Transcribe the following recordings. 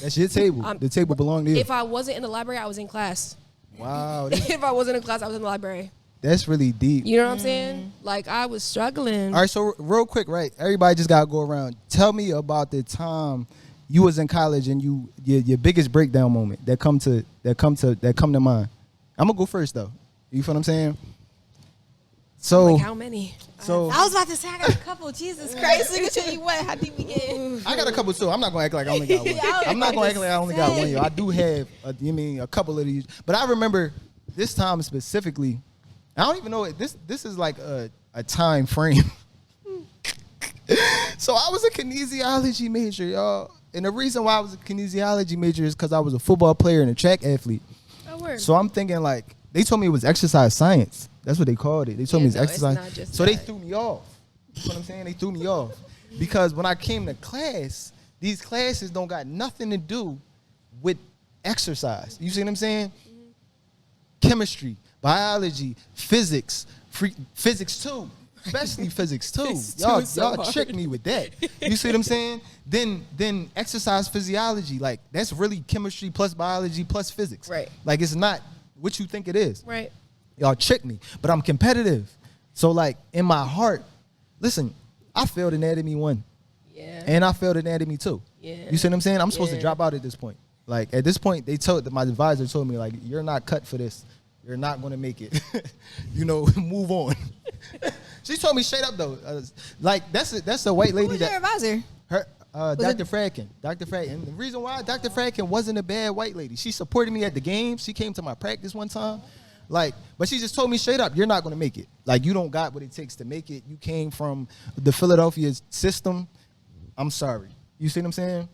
That's your table. The table belonged to you. If I wasn't in the library, I was in class. Wow. If I wasn't in class, I was in the library. That's really deep. You know what I'm saying? Like, I was struggling. All right, so real quick, right? Everybody just gotta go around. Tell me about the time you was in college and your biggest breakdown moment that come to mind. I'm gonna go first though. You feel what I'm saying? So like, how many? So I was about to say I got a couple. Jesus Christ, look at you. What? How deep we get? I got a couple too. I'm not gonna act like I only got one. I'm not gonna act like I only got one. Yo, I do have a couple of these, but I remember this time specifically. I don't even know this is like a time frame. So I was a kinesiology major, y'all, and the reason why I was a kinesiology major is because I was a football player and a track athlete. Oh, word. So I'm thinking like they told me it was exercise science. That's what they called it. They told me it's exercise. It's not just so that. they threw me off. You know what I'm saying? They threw me off because when I came to class, these classes don't got nothing to do with exercise. You see what I'm saying? Mm-hmm. Chemistry, biology, physics too. Especially physics too. Y'all tricked me with that. You see what I'm saying? Then exercise physiology, like that's really chemistry plus biology plus physics. Right. Like it's not what you think it is. Right. Y'all tricked me, but I'm competitive. So like in my heart, listen, I failed anatomy 1. Yeah. And I failed anatomy 2. Yeah. You see what I'm saying? I'm supposed to drop out at this point. Like at this point, my advisor told me like, you're not cut for this. You're not gonna make it. Move on. She told me straight up though. Like that's a white lady. Who was your advisor? Her Dr. Fradkin. Dr. Fradkin. And the reason why Dr. Fradkin wasn't a bad white lady. She supported me at the games. She came to my practice one time. Like, but she just told me straight up, you're not gonna make it. Like you don't got what it takes to make it. You came from the Philadelphia system. I'm sorry. You see what I'm saying?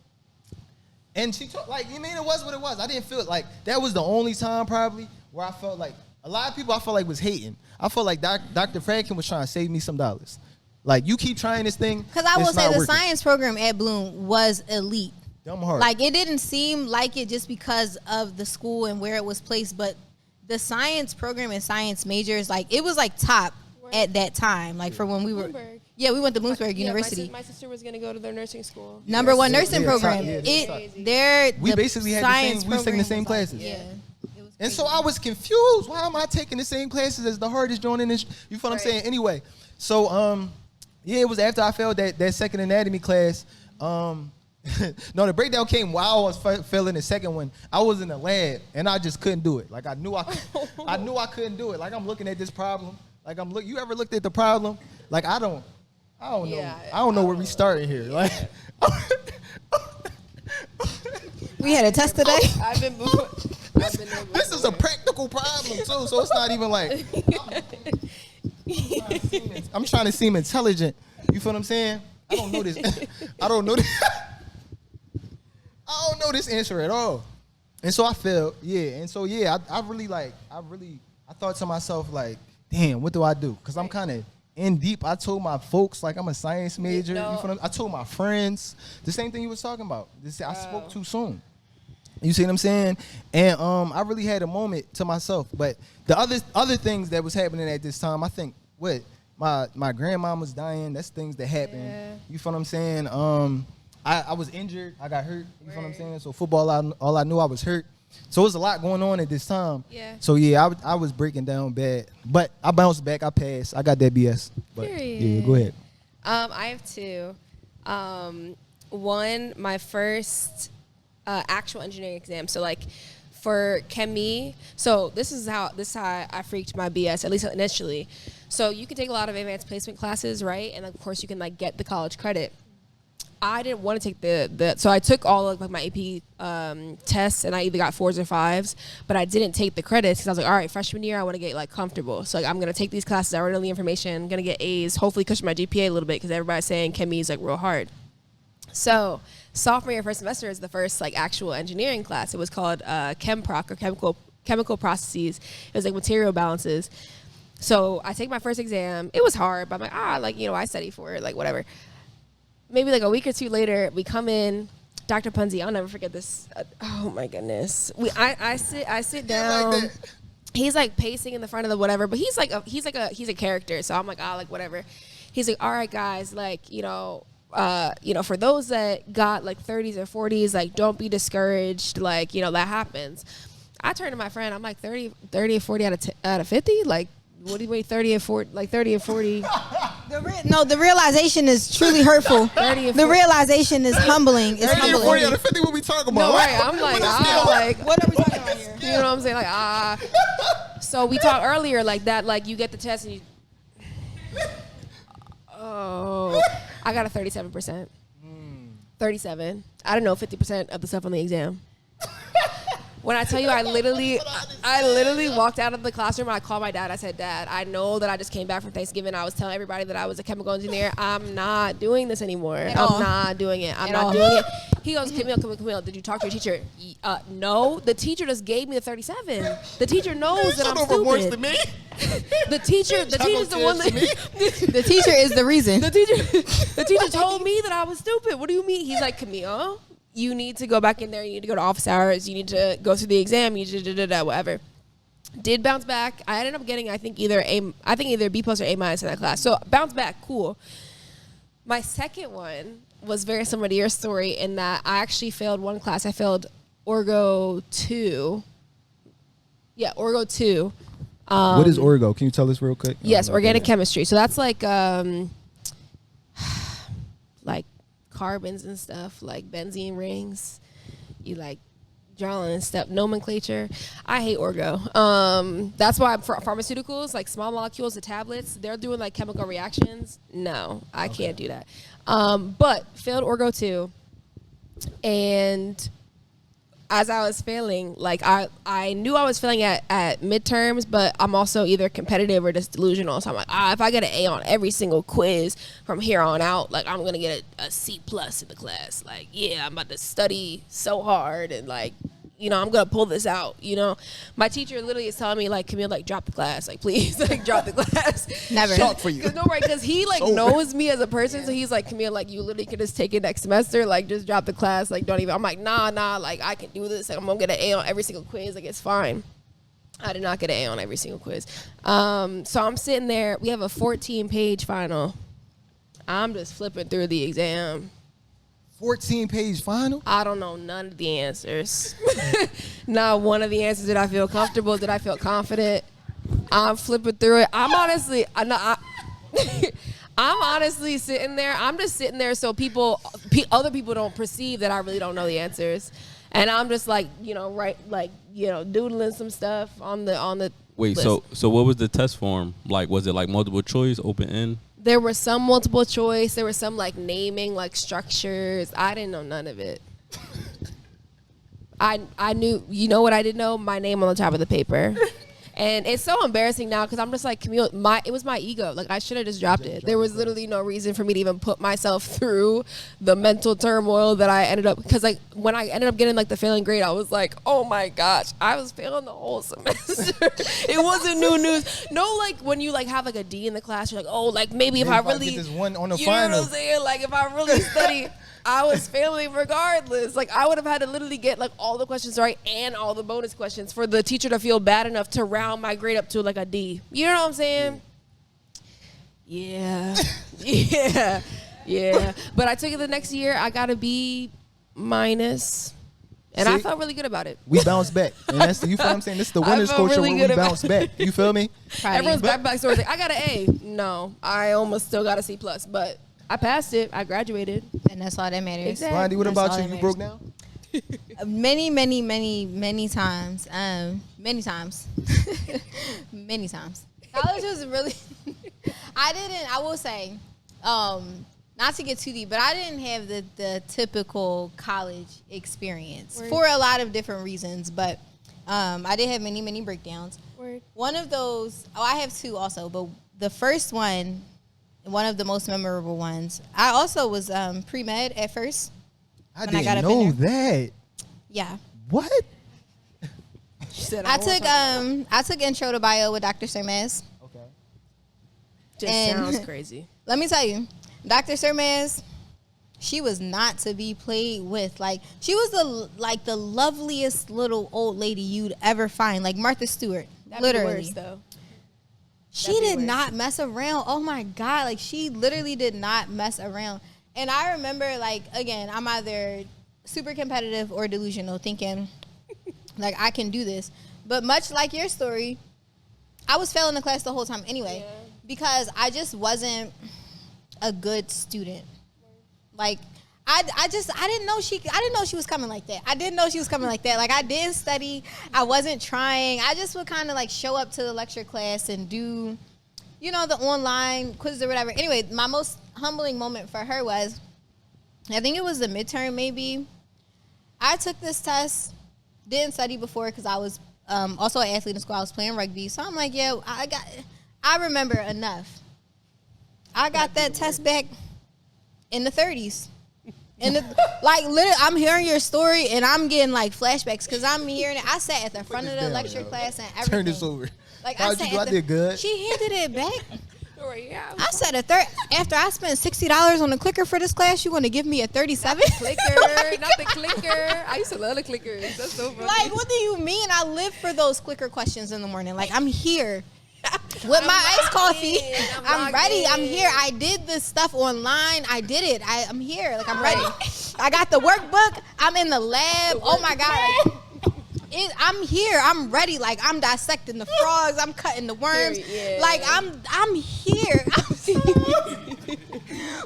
And she told, like, you mean it was what it was. I didn't feel like that was the only time probably where I felt like a lot of people I felt like was hating. I felt like Dr. Fradkin was trying to save me some dollars. Like you keep trying this thing. Because I will say the science program at Bloom was elite. Dumb hard. Like it didn't seem like it just because of the school and where it was placed, but the science program and science majors, like it was like top at that time. Like for when we were, Bloomberg. Yeah, we went to Bloomsburg University. My sister was gonna go to their nursing school. Number one nursing program. We basically had the same. We was taking the same classes. Yeah. And so I was confused. Why am I taking the same classes as the hardest joint in this? You feel what I'm saying? Anyway, so it was after I failed that second anatomy class. No, the breakdown came while I was failing the second one. I was in the lab and I just couldn't do it. Like I knew I couldn't do it. Like I'm looking at this problem. Like you ever looked at the problem? Like I don't know. I don't know where we starting here. Like we had a test today. I've been this is a practical problem too, so it's not even like I'm trying to seem intelligent. You feel what I'm saying? I don't know this. I don't know this answer at all. And so I failed. Yeah. And so I thought to myself like, damn, what do I do? Because I'm kind of in deep. I told my folks like I'm a science major. I told my friends the same thing you was talking about. I spoke too soon. You see what I'm saying? And I really had a moment to myself. But the other things that was happening at this time, I think my grandmom was dying. That's things that happened. Yeah. You feel what I'm saying? I was injured. I got hurt. You feel what I'm saying? So football, all I knew I was hurt. So it was a lot going on at this time. Yeah. So yeah, I was breaking down bad, but I bounced back. I passed. I got that BS. But yeah, go ahead. I have two. One, my first actual engineering exam. So like for Camille, so this is how I freaked my BS, at least initially. So you can take a lot of advanced placement classes, right? And of course you can like get the college credit. I didn't want to take so I took all of like my AP tests and I either got 4s or 5s, but I didn't take the credits because I was like, all right, freshman year I want to get like comfortable. So like I'm gonna take these classes, I already know the information, I'm gonna get A's, hopefully cushion my GPA a little bit because everybody's saying chemie is like real hard. So sophomore year, first semester is the first like actual engineering class. It was called ChemProc or chemical processes. It was like material balances. So I take my first exam. It was hard, but I'm like, I study for it, like whatever. Maybe like a week or two later, we come in. Dr. Punzi, I'll never forget this. Oh my goodness. I sit down. Like he's like pacing in the front of the whatever, but he's a character. So I'm like, like whatever. He's like, all right, guys, like for those that got like 30s or 40s, like don't be discouraged. Like, that happens. I turned to my friend. I'm like 30 or 40 out of 50. Like, what do you wait 30 and 40? Like 30 and 40. The realization is truly hurtful. 30 and 40. The realization is humbling. It's 30 and 40 out of 50. What we talking about? No, right. I'm like, what are we talking about here? You know what I'm saying? Like, So we talked earlier like that. Like you get the test and you. Oh, I got a 37%. 37. I don't know 50% of the stuff on the exam. When I tell you, I literally walked out of the classroom. I called my dad. I said, Dad, I know that I just came back from Thanksgiving. I was telling everybody that I was a chemical engineer. I'm not doing this anymore. I'm not doing it. I'm not doing it. He goes, Camille, did you talk to your teacher? No. The teacher just gave me the 37. The teacher knows that I'm stupid. To me. The teacher's the one that... The teacher is the reason. The teacher told me that I was stupid. What do you mean? He's like, Camille, you need to go back in there. You need to go to office hours. You need to go through the exam. You need to whatever. Did bounce back. I ended up getting, I think either B plus or A minus in that class. So bounce back, cool. My second one was very similar to your story in that I actually failed one class. I failed Orgo 2. Yeah, Orgo 2. What is Orgo? Can you tell us real quick? Yes, organic chemistry. So that's like carbons and stuff, like benzene rings. You like drawing and stuff, nomenclature. I hate Orgo. That's why for pharmaceuticals, like small molecules, the tablets, they're doing like chemical reactions. No, I can't do that. But failed Orgo 2. And as I was failing, like I knew I was failing at midterms, but I'm also either competitive or just delusional. So I'm like, if I get an A on every single quiz from here on out, like I'm gonna get a C plus in the class. Like, yeah, I'm about to study so hard and like, I'm gonna pull this out. My teacher literally is telling me like, Camille, like drop the class, like please, like drop the class. Never. Shock for you. Because he like knows me as a person, so he's like, Camille, like you literally could just take it next semester, like just drop the class, like don't even. I'm like, nah, like I can do this. Like, I'm gonna get an A on every single quiz. Like it's fine. I did not get an A on every single quiz. So I'm sitting there. We have a 14-page final. I'm just flipping through the exam. 14-page final? I don't know none of the answers. Not one of the answers did I feel comfortable. Did I feel confident? I'm flipping through it. I'm honestly sitting there. I'm just sitting there so other people don't perceive that I really don't know the answers. And I'm just like, doodling some stuff on the Wait, list. so what was the test form? Like, was it like multiple choice, open end? There was some multiple choice. There was some like naming, like structures. I didn't know none of it. I knew, what I didn't know? My name on the top of the paper. And it's so embarrassing now because I'm just like, Camille, it was my ego. Like, I should have just dropped it. There was literally no reason for me to even put myself through the mental turmoil that I ended up, because like when I ended up getting like the failing grade, I was like, oh my gosh, I was failing the whole semester. It wasn't new news. No, like when you like have like a D in the class, you're like, oh, like maybe if I really, get this one on the you final. know what I'm saying? Like if I really study, I was failing regardless. Like I would have had to literally get like all the questions right and all the bonus questions for the teacher to feel bad enough to round my grade up to like a D. You know what I'm saying? Yeah. Yeah. But I took it the next year. I got a B minus. And I felt really good about it. We bounced back. And that's you feel what I'm saying? This is the winners culture really where we bounce back. You feel me? Everyone's back story like, I got an A. No, I almost still got a C plus, but I passed it. I graduated. And that's all that matters. Exactly. Blondie, what about you? You broke down? Many times. Many times. Many times. College was really... I will say, not to get too deep, but I didn't have the typical college experience for a lot of different reasons. But I did have many breakdowns. Word. One of those... I have two also, but the first one... One of the most memorable ones. I also was pre-med at first. I didn't know that. Yeah. What? I took intro to bio with Dr. Sermez. Okay. Just sounds crazy. Let me tell you, Dr. Sermez, she was not to be played with. Like she was the loveliest little old lady you'd ever find, like Martha Stewart. That'd literally. be worse, though. She did not mess around. Oh my God. Like she literally did not mess around. And I remember, like, again, I'm either super competitive or delusional, thinking, like, I can do this. But much like your story, I was failing the class the whole time anyway, because I just wasn't a good student. Like, I didn't know she was coming like that. I didn't know she was coming like that. Like, I didn't study. I wasn't trying. I just would kind of, like, show up to the lecture class and do, you know, the online quizzes or whatever. Anyway, my most humbling moment for her was, I think it was the midterm maybe. I took this test, didn't study before because I was also an athlete in school. I was playing rugby. So I'm like, yeah, I remember enough. I got that test back in the 30s. And like, literally, I'm hearing your story and I'm getting like flashbacks because I'm hearing it. I sat at the front of the lecture class and everything. Turn this over. Like, How'd you do? I did good. She handed it back. Yeah, I said after I spent $60 on the clicker for this class, you want to give me a 37? clicker, not the clicker. I used to love the clickers. That's so funny. Like, what do you mean? I live for those clicker questions in the morning. Like, I'm here with my iced coffee. I'm ready. I'm here. I did this stuff online. I did it. I'm here. Like, I'm ready. I got the workbook. I'm in the lab. Oh my God. I'm here. I'm ready. Like, I'm dissecting the frogs. I'm cutting the worms. Yeah. Like, I'm here.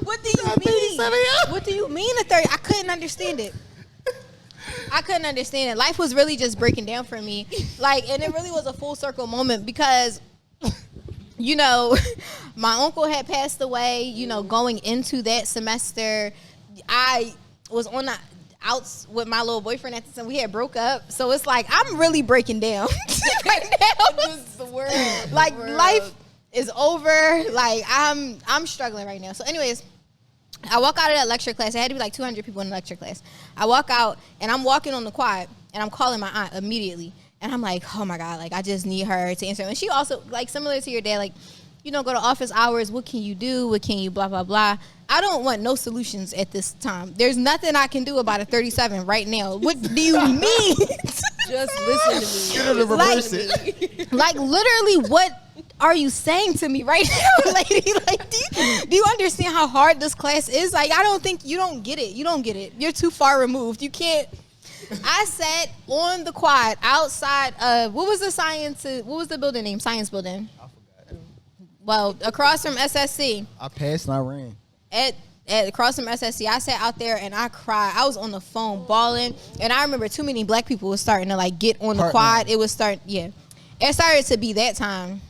What do you mean? What do you mean a 30? I couldn't understand it. Life was really just breaking down for me. Like, and it really was a full circle moment because, you know, my uncle had passed away, you know, going into that semester. I was on the outs with my little boyfriend at the time. We had broke up. So it's like, I'm really breaking down right now. The world. Like, life is over. Like, I'm struggling right now. So anyways, I walk out of that lecture class. There had to be like 200 people in the lecture class. I walk out and I'm walking on the quad and I'm calling my aunt immediately. And I'm like, oh my God, like, I just need her to answer. And she also, like, similar to your dad, like, you know, go to office hours. What can you do? What can you blah, blah, blah. I don't want no solutions at this time. There's nothing I can do about a 37 right now. What do you mean? Just listen to me. Like, literally, what are you saying to me right now, lady? Like, do you understand how hard this class is? Like, I don't think you don't get it. You don't get it. You're too far removed. You can't. I sat on the quad outside of, what was the building name? Science building. I forgot. Well, across from SSC. I passed and I ran. Across from SSC, I sat out there and I cried. I was on the phone bawling, and I remember too many black people was starting to like get on the quad. It started to be that time.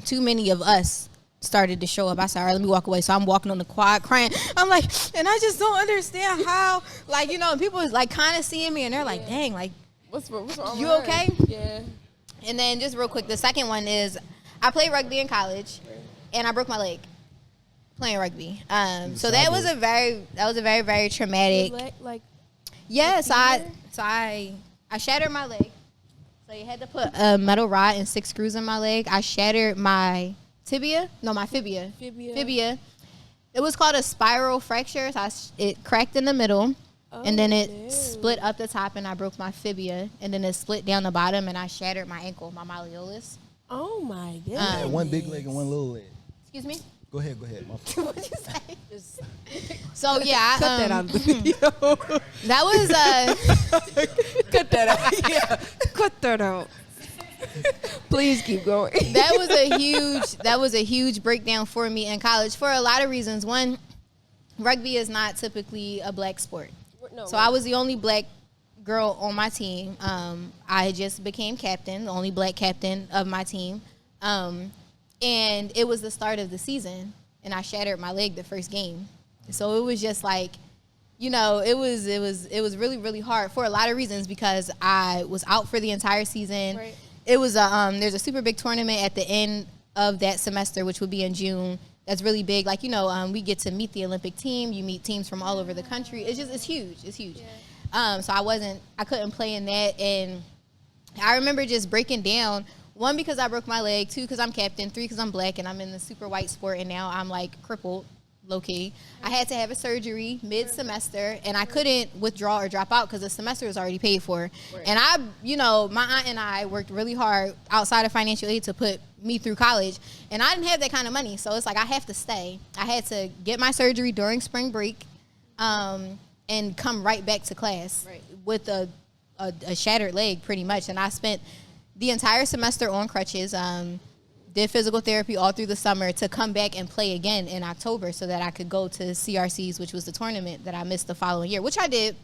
Too many of us started to show up. I said, all right, let me walk away. So I'm walking on the quad crying. I'm like, and I just don't understand how, like, you know, and people is like kind of seeing me and they're like, dang, like, what's wrong? You okay? Yeah. And then just real quick, the second one is I played rugby in college and I broke my leg playing rugby. So that was a very, very traumatic. Like, yeah, so I shattered my leg. So you had to put a metal rod and 6 screws in my leg. I shattered my fibia. Fibia. It was called a spiral fracture. So it cracked in the middle, and then it split up the top, and I broke my fibia, and then it split down the bottom, and I shattered my ankle, my malleolus. Oh my goodness. I had one big leg and one little leg. Excuse me? Go ahead. What'd you say? So yeah, cut that out of the video. That was cut that out. Yeah, cut that out. Please keep going. That was a huge breakdown for me in college for a lot of reasons. One, rugby is not typically a black sport. So I was the only black girl on my team. I just became captain, the only black captain of my team. And it was the start of the season, and I shattered my leg the first game. So it was just like, you know, it was really, really hard for a lot of reasons because I was out for the entire season. Right. It was there's a super big tournament at the end of that semester, which would be in June. That's really big. Like, you know, we get to meet the Olympic team. You meet teams from all over the country. It's huge. It's huge. Yeah. So I couldn't play in that. And I remember just breaking down. 1, because I broke my leg. 2, because I'm captain. 3, because I'm black and I'm in the super white sport. And now I'm like crippled low key. I had to have a surgery mid-semester, and I couldn't withdraw or drop out because the semester was already paid for. Right. And my aunt and I worked really hard outside of financial aid to put me through college, and I didn't have that kind of money. So it's like I have to stay. I had to get my surgery during spring break, and come right back to class with a shattered leg pretty much. And I spent the entire semester on crutches, did physical therapy all through the summer to come back and play again in October so that I could go to CRCs, which was the tournament that I missed the following year, which I did.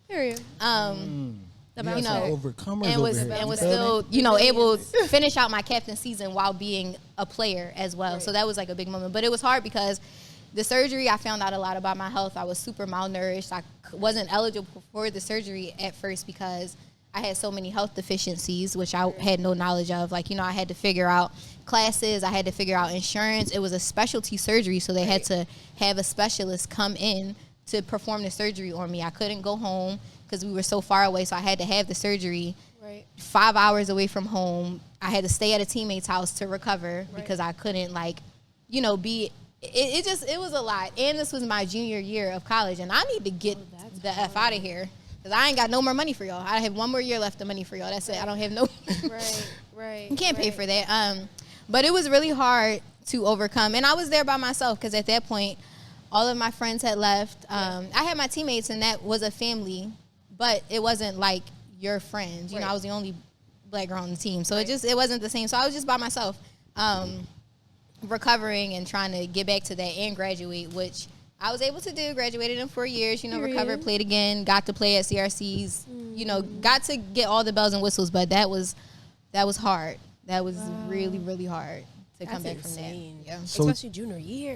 Period. Overcomers and was still, able to finish out my captain season while being a player as well. Right. So that was like a big moment. But it was hard because the surgery, I found out a lot about my health. I was super malnourished. I wasn't eligible for the surgery at first because I had so many health deficiencies, which I had no knowledge of. Like, I had to figure out classes. I had to figure out insurance. It was a specialty surgery, so they had to have a specialist come in to perform the surgery on me. I couldn't go home because we were so far away, so I had to have the surgery 5 hours away from home. I had to stay at a teammate's house to recover because I couldn't, be... It was a lot. And this was my junior year of college, and I need to get the F out of here. Because I ain't got no more money for y'all. I have one more year left of money for y'all. That's it. I don't have no... Right. You can't pay for that. But it was really hard to overcome. And I was there by myself because at that point, all of my friends had left. I had my teammates, and that was a family. But it wasn't like your friends. I was the only black girl on the team. So it wasn't the same. So I was just by myself, recovering and trying to get back to that and graduate, which I was able to do. Graduated in 4 years, recovered, played again, got to play at CRCs, got to get all the bells and whistles, but that was hard. That was really, really hard to come back from that. Yeah. So, especially junior year.